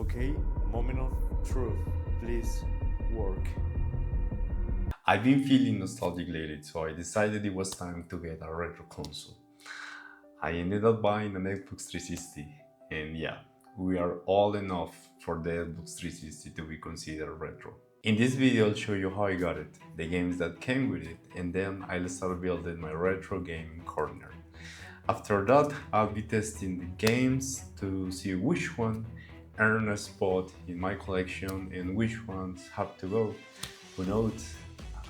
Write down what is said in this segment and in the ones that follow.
Okay, moment of truth. Please work. I've been feeling nostalgic lately, so I decided it was time to get a retro console. I ended up buying an Xbox 360, and yeah, we are old enough for the Xbox 360 to be considered retro. In this video, I'll show you how I got it, the games that came with it, and then I'll start building my retro gaming corner. After that, I'll be testing the games to see which one earn a spot in my collection and which ones have to go. Who knows?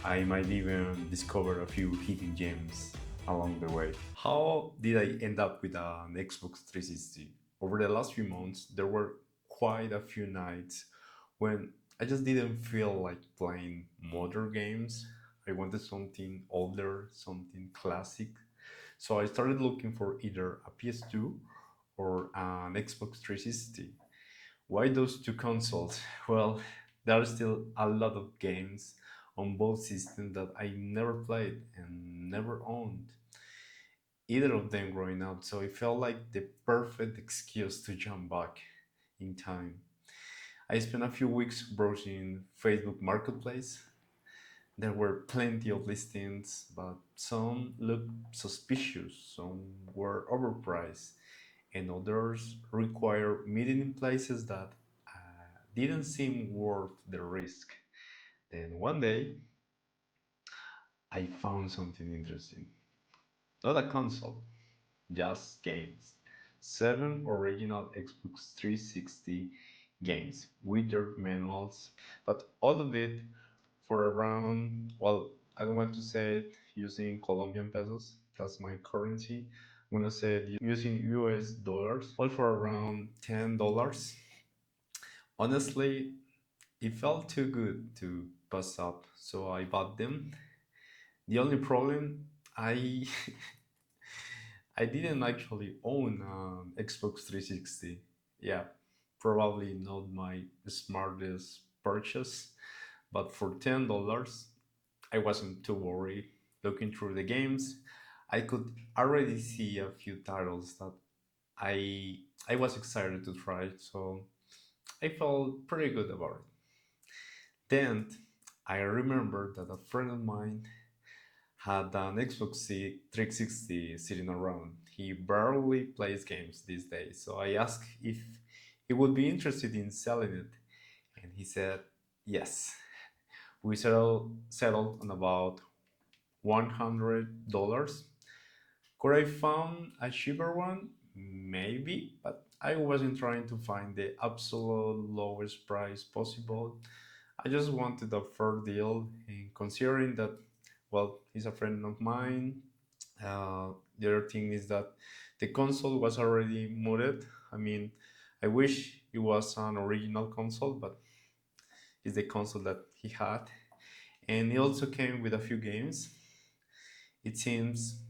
I might even discover a few hidden gems along the way. How did I end up with an Xbox 360? Over the last few months, there were quite a few nights when I just didn't feel like playing modern games. I wanted something older, something classic. So I started looking for either a PS2 or an Xbox 360. Why those two consoles? Well, there are still a lot of games on both systems that I never played and never owned either of them growing up, so it felt like the perfect excuse to jump back in time. I spent a few weeks browsing Facebook Marketplace. There were plenty of listings, but some looked suspicious, some were overpriced, and others require meeting in places that didn't seem worth the risk. Then one day, I found something interesting. Not a console, just games. 7 original Xbox 360 games with their manuals, but all of it for around, well, I don't want to say it using Colombian pesos, that's my currency. I'm gonna say it using US dollars, all for around $10. Honestly, it felt too good to pass up, so I bought them. The only problem, I I didn't actually own an Xbox 360. Yeah, probably not my smartest purchase, but for $10, I wasn't too worried. Looking through the games, I could already see a few titles that I was excited to try, so I felt pretty good about it. Then I remember that a friend of mine had an Xbox 360 sitting around. He barely plays games these days, so I asked if he would be interested in selling it, and he said yes. We settled on about $100. Could I found a cheaper one? Maybe, but I wasn't trying to find the absolute lowest price possible. I just wanted a fair deal, and considering that, well, he's a friend of mine. The other thing is that the console was already modded. I mean, I wish it was an original console, but it's the console that he had. And it also came with a few games. It seems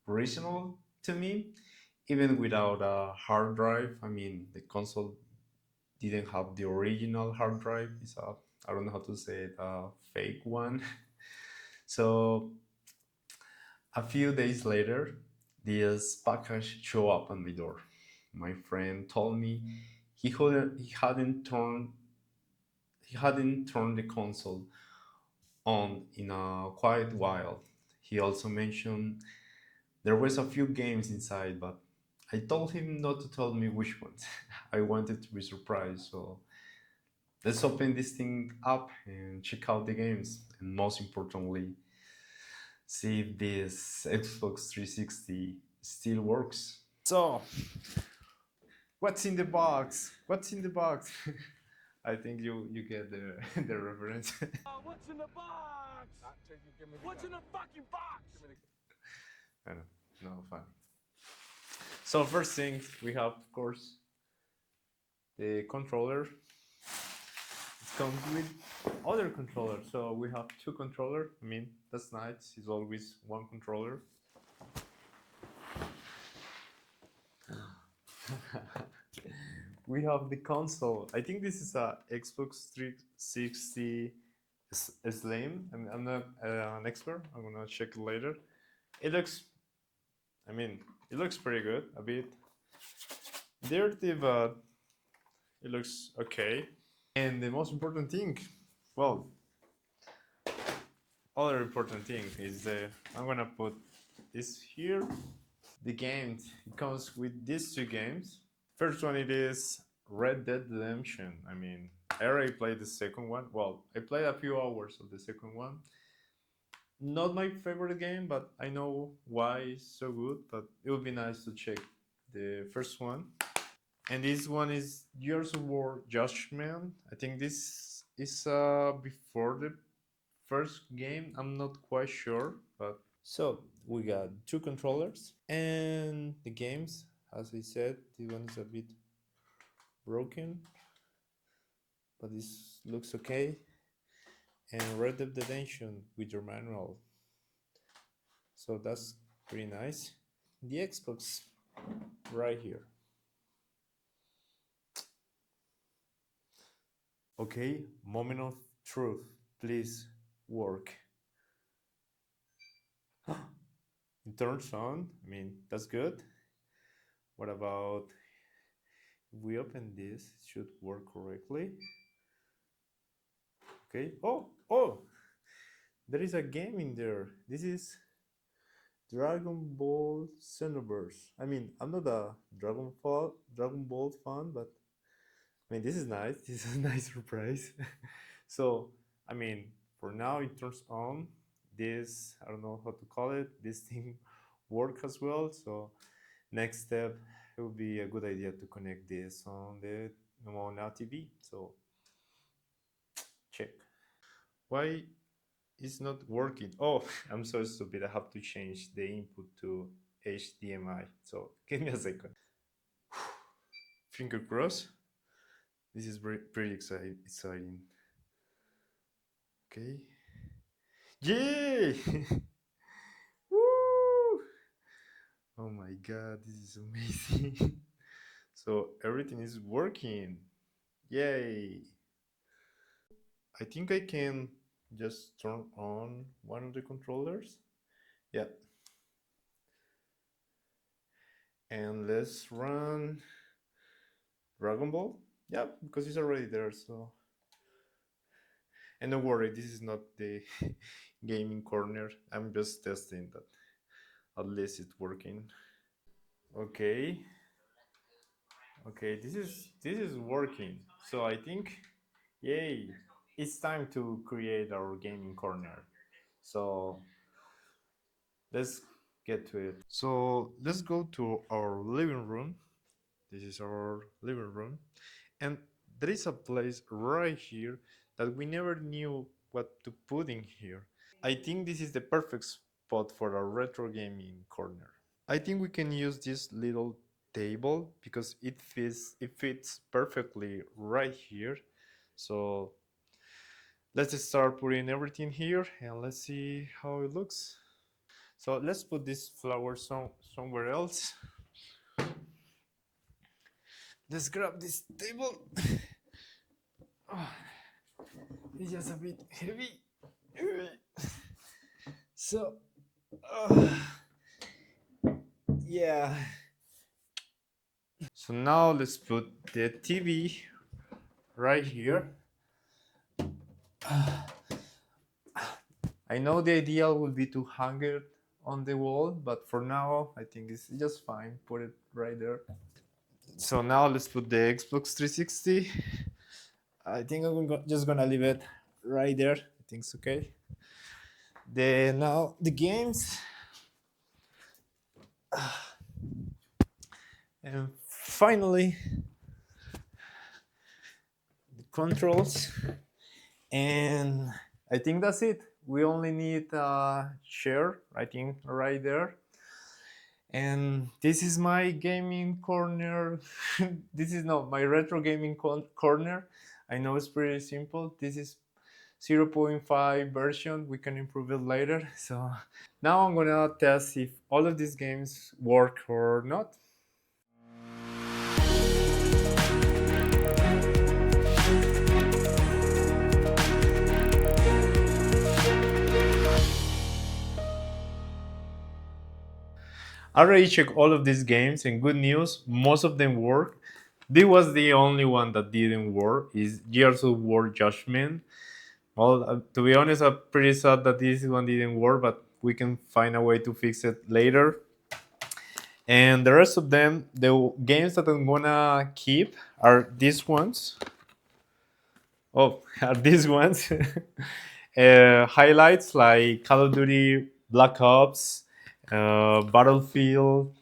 reasonable to me, even without a hard drive. I mean, the console didn't have the original hard drive. It's a, I don't know how to say it, a fake one. So a few days later, this package showed up on my door. My friend told me he hadn't turned the console on in a quite while. He also mentioned there was a few games inside, but I told him not to tell me which ones. I wanted to be surprised, so let's open this thing up and check out the games. And most importantly, see if this Xbox 360 still works. So, what's in the box? What's in the box? I think you get the the reference. What's in the box? What's in the fucking box? I know, no fun. So first thing we have, of course, the controller. It comes with other controllers. So we have two controllers. I mean, that's nice. It's always one controller. We have the console. I think this is a Xbox 360 Slim. I'm not an expert. I'm gonna check it later. It looks, it looks pretty good. A bit dirty, but it looks okay. And the most important thing, well, other important thing is I'm gonna put this here. The game, it comes with these two games. First one, it is Red Dead Redemption. I mean, I already played the second one. Well, I played a few hours of the second one. Not my favorite game, but I know why it's so good. But it would be nice to check the first one. And this one is Gears of War Judgment. I think this is before the first game. I'm not quite sure, but so we got two controllers and the games. As I said, this one is a bit broken, but this looks okay. And Red Dead Redemption with your manual, so that's pretty nice. The Xbox right here. Okay, moment of truth, please work. It turns on. I mean, that's good. What about if we open this? It should work correctly. Okay. Oh, there is a game in there. This is Dragon Ball Xenoverse. I mean, I'm not a Dragon Ball fan, but I mean, this is nice. This is a nice surprise. So, I mean, for now it turns on. This, I don't know how to call it, this thing work as well. So next step, it would be a good idea to connect this on the Now TV. So check. Why is not working? Oh, I'm so stupid. I have to change the input to HDMI. So give me a second. Finger crossed. This is pretty exciting. Okay. Yay! Woo! Oh my god, this is amazing. So everything is working. Yay! I think I can just turn on one of the controllers. Yeah. And let's run Dragon Ball. Yeah, because it's already there, so. And don't worry, this is not the gaming corner. I'm just testing that at least it's working. Okay. Okay, this is working. So I think, yay, it's time to create our gaming corner. So let's get to it. So let's go to our living room. This is our living room. And there is a place right here that we never knew what to put in here. I think this is the perfect spot for a retro gaming corner. I think we can use this little table because it fits perfectly right here. So let's start putting everything here and let's see how it looks. So let's put this flower somewhere else. Let's grab this table. Oh, it's just a bit heavy. So, yeah. So now let's put the TV right here. I know the ideal would be to hang it on the wall, but for now I think it's just fine. Put it right there. So now let's put the Xbox 360. I think I'm just gonna leave it right there. I think it's okay. Now the games. And finally, the controls. And I think that's it. We only need a chair, I think, right there. And this is my gaming corner. This is not my retro gaming corner. I know it's pretty simple. This is 0.5 version. We can improve it later. So now I'm gonna test if all of these games work or not. I already checked all of these games and good news, most of them work. This was the only one that didn't work. Is Gears of War Judgment. Well, to be honest, I'm pretty sad that this one didn't work, but we can find a way to fix it later. And the rest of them, the games that I'm gonna keep are these ones. Oh, are these ones. Highlights like Call of Duty, Black Ops, Battlefield,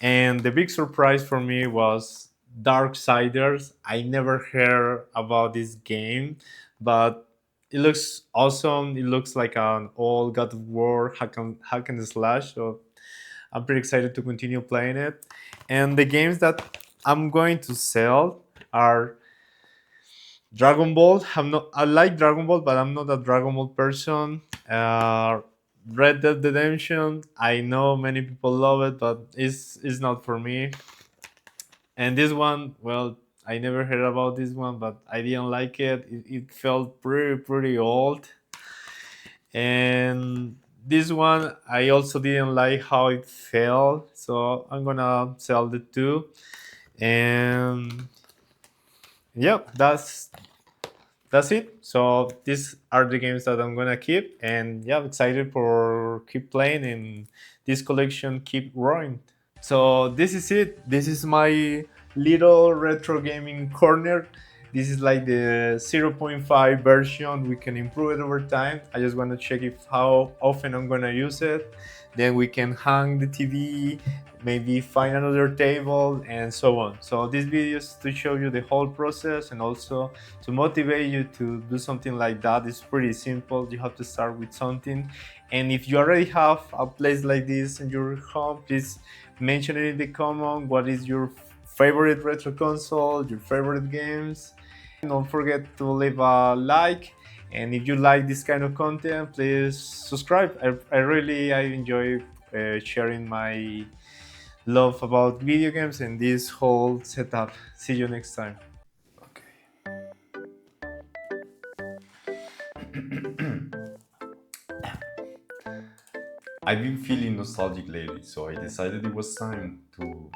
and the big surprise for me was Darksiders. I never heard about this game, but it looks awesome. It looks like an old God of War hack and slash. So I'm pretty excited to continue playing it. And the games that I'm going to sell are Dragon Ball. I like Dragon Ball, but I'm not a Dragon Ball person. Red Dead Redemption. I know many people love it, but it's not for me. And this one, well, I never heard about this one, but I didn't like it. It felt pretty old. And this one, I also didn't like how it felt, so I'm gonna sell the two. And yep, that's it. So these are the games that I'm gonna keep, and yeah, I'm excited for keep playing and this collection keep growing. So this is it. This is my little retro gaming corner. This is like the 0.5 version. We can improve it over time. I just want to check if how often I'm gonna use it. Then we can hang the TV, maybe find another table, and so on. So this video is to show you the whole process and also to motivate you to do something like that. It's pretty simple. You have to start with something. And if you already have a place like this in your home, please mention it in the comment. What is your favorite retro console, your favorite games? And don't forget to leave a like, and if you like this kind of content, please subscribe. I enjoy sharing my love about video games and this whole setup. See you next time. I've been feeling nostalgic lately, so I decided it was time to